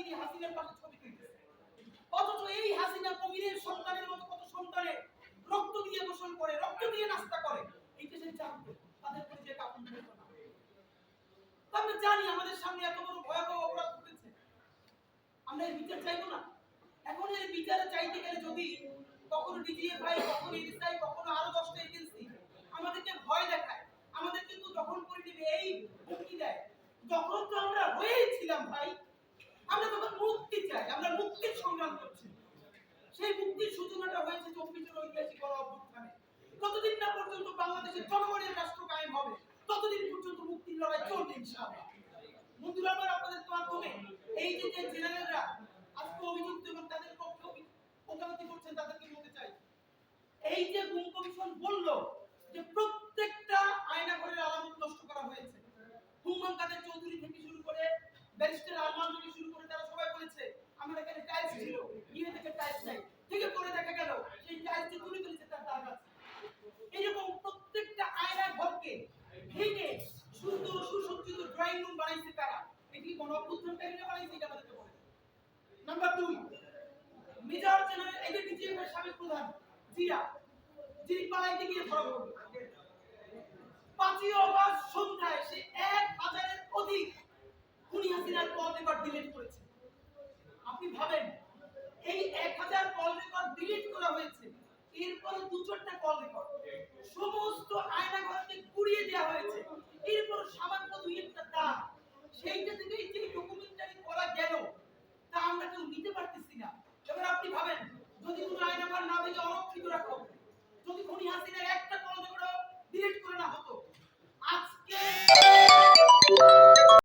নিয়ে হাসিনার পাশে ছবি তুলতেছে, অথচ এই হাসিনা কবিরের সন্তানের মতো কত সন্তানে রক্ত দিয়ে গোসল করে, রক্ত দিয়ে নাস্তা করে, এই দেশের জানতো তাদের পরিচয় কাপড় দিতে না। আমরা জানি আমাদের সামনে এত বড় ভয়াবহ অপরাধ ঘটেছে, আমরা এর বিচার চাইবো না? এখন এর বিচার চাইতে গেলে যদি কখনো ডিজিএফআই, কখনো এসআই, কখনো আরো 10টা এজেন্সি আমাদেরকে ভয় দেখায়, আমাদের কিন্তু দখল করে নেবে এই হুমকি দেয়, যখন তো আমরা হয়েছিলাম ভাই, আমরা তখন মুক্তি চাই, আমরা মুক্তির সংগ্রাম করছি। সেই মুক্তির সূচনাটা হয়েছে 24-এর ঐতিহাসিক গণ অভ্যুত্থানে। যতদিন না পর্যন্ত বাংলাদেশের জনগণের রাষ্ট্র কায়েম হবে, ততদিন পর্যন্ত মুক্তির লড়াই চলবে ইনশাআল্লাহ। বন্ধুরা আমার, আপনাদের মাধ্যমে এই যে জেনারেলরা আজকে অভিযুক্ত এবং তাদের পক্ষে ওকালতি করছেন, তাদেরকে বলতে চাই, এই যে গুম কমিশন বলল যে প্রত্যেকটা আয়নাঘরের আলামত নষ্ট করা হয়েছে, হুম্মান কাদের চৌধুরী থেকে শুরু করে ব্যারিস্টার আরমান থেকে শুরু করে তারা সবাই বলেছে আমার এখানে টাইলস ছিল, গিয়ে থেকে টাইলস নাই, থেকে করে দেখা গেল সেই টাইলস তুলে ফেলেছে তার দাগ আছে। এরকম প্রত্যেকটা আয়না ঘরকে ভেঙে সুন্দর সুসজ্জিত ড্রয়িং রুম বানাইছে কারা? এটি কোন অভ্যুত্থানকারীরা বানাইছে? এটা আমাদেরকে বলে। নাম্বার 2, মেজর জেনারেল এডিজিএফ এর সাবেক প্রধান জিয়া, যিনি পালাইতে গিয়ে ধরা পড়ল। 5ই অগস্ট সন্ধ্যায় সে 1000-এর অধিক খুনি হাসিনার কল রেকর্ড ডিলিট করেছে। আপনি ভাবেন, এই 1000 কল রেকর্ড ডিলিট করা হয়েছে, এরপরে 2-4টা কল রেকর্ড সমস্ত আয়নাঘরকে পুড়িয়ে দেওয়া হয়েছে, এরপর সামান্য 2-একটা দাগ, সেইটা থেকে যে ডকুমেন্টারি করা গেল তা আমরা কেউ নিতে পারতেছি না। এবার আপনি ভাবেন, যদি কোনো আয়নাঘর না ভেঙে অরক্ষিত রাখো, যদি খুনি হাসিনার